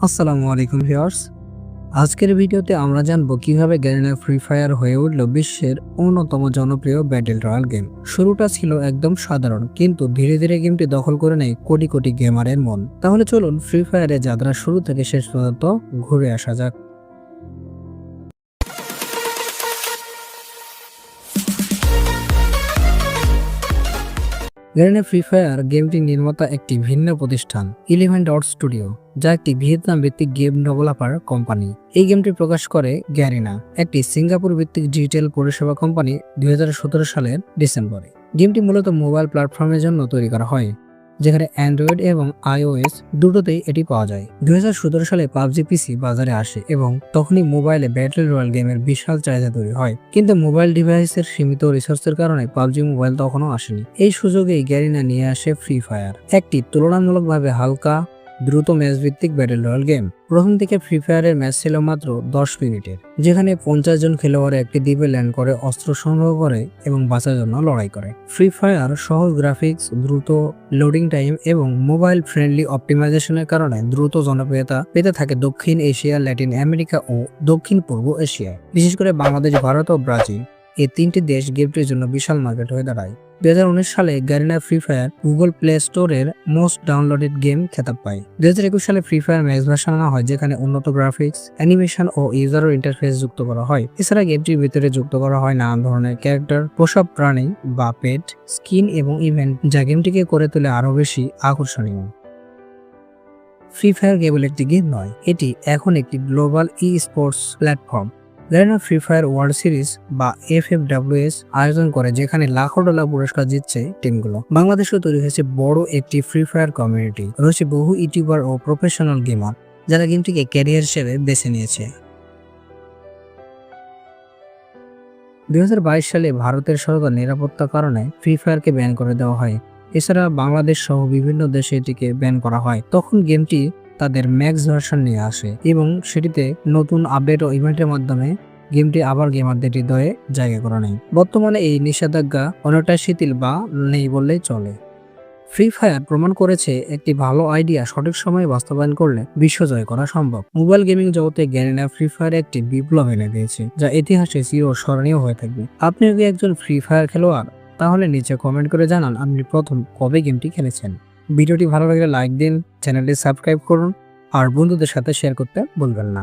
আসসালামু আলাইকুম ভিউয়ার্স। আজকের ভিডিওতে আমরা জানবো কিভাবে গ্যারিনা ফ্রি ফায়ার হয়ে উঠল বিশ্বের অন্যতম জনপ্রিয় ব্যাটেল রয়্যাল গেম। শুরুটা ছিল একদম সাধারণ, কিন্তু ধীরে ধীরে গেমটি দখল করে নেয় কোটি কোটি গেমারের মন। তাহলে চলুন ফ্রি ফায়ারের যাত্রা শুরু থেকে শেষ পর্যন্ত ঘুরে আসা যাক। গ্যারিনা ফ্রি ফায়ার গেমটির নির্মাতা একটি ভিন্ন প্রতিষ্ঠান 11 ডট স্টুডিও, যা একটি ভিয়েতনাম ভিত্তিক গেম ডেভেলপার কোম্পানি। এই গেমটি প্রকাশ করে গ্যারিনা, একটি সিঙ্গাপুর ভিত্তিক ডিজিটাল পরিষেবা কোম্পানি 2017 সালের ডিসেম্বরে। গেমটি মূলত মোবাইল প্ল্যাটফর্মের জন্য তৈরি করা হয়, যেখানে অ্যান্ড্রয়েড এবং iOS দুটোতেই এটি পাওয়া যায়। 2017 সালে পাবজি পিসি বাজারে আসে এবং তখনই মোবাইলে ব্যাটল রয়্যাল গেমের বিশাল চাহিদা তৈরি হয়। কিন্তু মোবাইল ডিভাইসের সীমিত রিসোর্সের কারণে পাবজি মোবাইল তখনও আসেনি। এই সুযোগেই গ্যারিনা নিয়ে আসে ফ্রি ফায়ার, একটি তুলনামূলকভাবে হালকা, দ্রুত ম্যাচ ভিত্তিক ব্যাটল রয়্যাল গেম। প্রথম দিকে ফ্রি ফায়ারের ম্যাচ ছিল মাত্র 10 মিনিটের, যেখানে 50 জন খেলোয়াড় একটি দ্বীপে ল্যান্ড করে অস্ত্র সংগ্রহ করে এবং বাঁচার জন্য লড়াই করে। ফ্রি ফায়ার সহজ গ্রাফিক্স, দ্রুত লোডিং টাইম এবং মোবাইল ফ্রেন্ডলি অপটিমাইজেশনের কারণে দ্রুত জনপ্রিয়তা পেতে থাকে দক্ষিণ এশিয়া, ল্যাটিন আমেরিকা ও দক্ষিণ পূর্ব এশিয়ায়। বিশেষ করে বাংলাদেশ, ভারত ও ব্রাজিল, এই তিনটি দেশ গেমটির জন্য বিশাল মার্কেট হয়ে দাঁড়ায়। 2019 সালে Garena free fire Google play স্টোরের মোস্ট ডাউনলোডেড গেম খেতাব পায়। 2021 সালে ফ্রি ফায়ার ম্যাক্স ভার্সন আনা হয়, যেখানে উন্নত গ্রাফিক্স, অ্যানিমেশন ও ইউজার ইন্টারফেস যুক্ত করা হয়। এছাড়া গেমটির ভিতরে যুক্ত করা হয় নানান ধরনের ক্যারেক্টার, পোষা প্রাণী বা পেট, স্কিন এবং ইভেন্ট, যা গেমটিকে করে তোলে আরো বেশি আকর্ষণীয়। ফ্রি ফায়ার কেবল একটি গেম নয়, এটি এখন একটি global esports platform. Garena free fire world series বা FFWS আয়োজন করে, যেখানে লাখো ডলার পুরস্কার জিতছে টিমগুলো। বাংলাদেশেও তৈরি হয়েছে বড় একটি ফ্রি ফায়ার কমিউনিটি। রয়েছে বহু ইউটিউবার ও প্রফেশনাল গেমার, যারা গেমটিকে ক্যারিয়ার হিসেবে বেছে নিয়েছে। 2022 সালে ভারতের সরকার নিরাপত্তার কারণে ফ্রি ফায়ারকে ব্যান করে দেওয়া হয়। এছাড়া বাংলাদেশ সহ বিভিন্ন দেশে এটিকে ব্যান করা হয়। তখন গেমটি তাদের ম্যাক্স ভার্সন নিয়ে আসে এবং সেটিতে নতুন আপডেট ও ইভেন্টের মাধ্যমে গেমটি আবার গেমারদের হৃদয়ে জায়গা করে নেয়। বর্তমানে এই নিষেধাজ্ঞা অনেকটা শিথিল বা নেই বললেই চলে। ফ্রি ফায়ার প্রমাণ করেছে একটি ভালো আইডিয়া সঠিক সময়ে বাস্তবায়ন করলে বিশ্ব জয় করা সম্ভব। মোবাইল গেমিং জগতে গ্যারিনা ফ্রি ফায়ার একটি বিপ্লব এনে দিয়েছে, যা ইতিহাসে চিরস্মরণীয় হয়ে থাকবে। আপনিও কি একজন ফ্রি ফায়ার খেলোয়াড়? তাহলে নিচে কমেন্ট করে জানান আপনি প্রথম কবে গেমটি খেলেছেন। ভিডিওটি ভালো লাগলে লাইক দিন, চ্যানেলটি সাবস্ক্রাইব করুন আর বন্ধুদের সাথে শেয়ার করতে ভুলবেন না।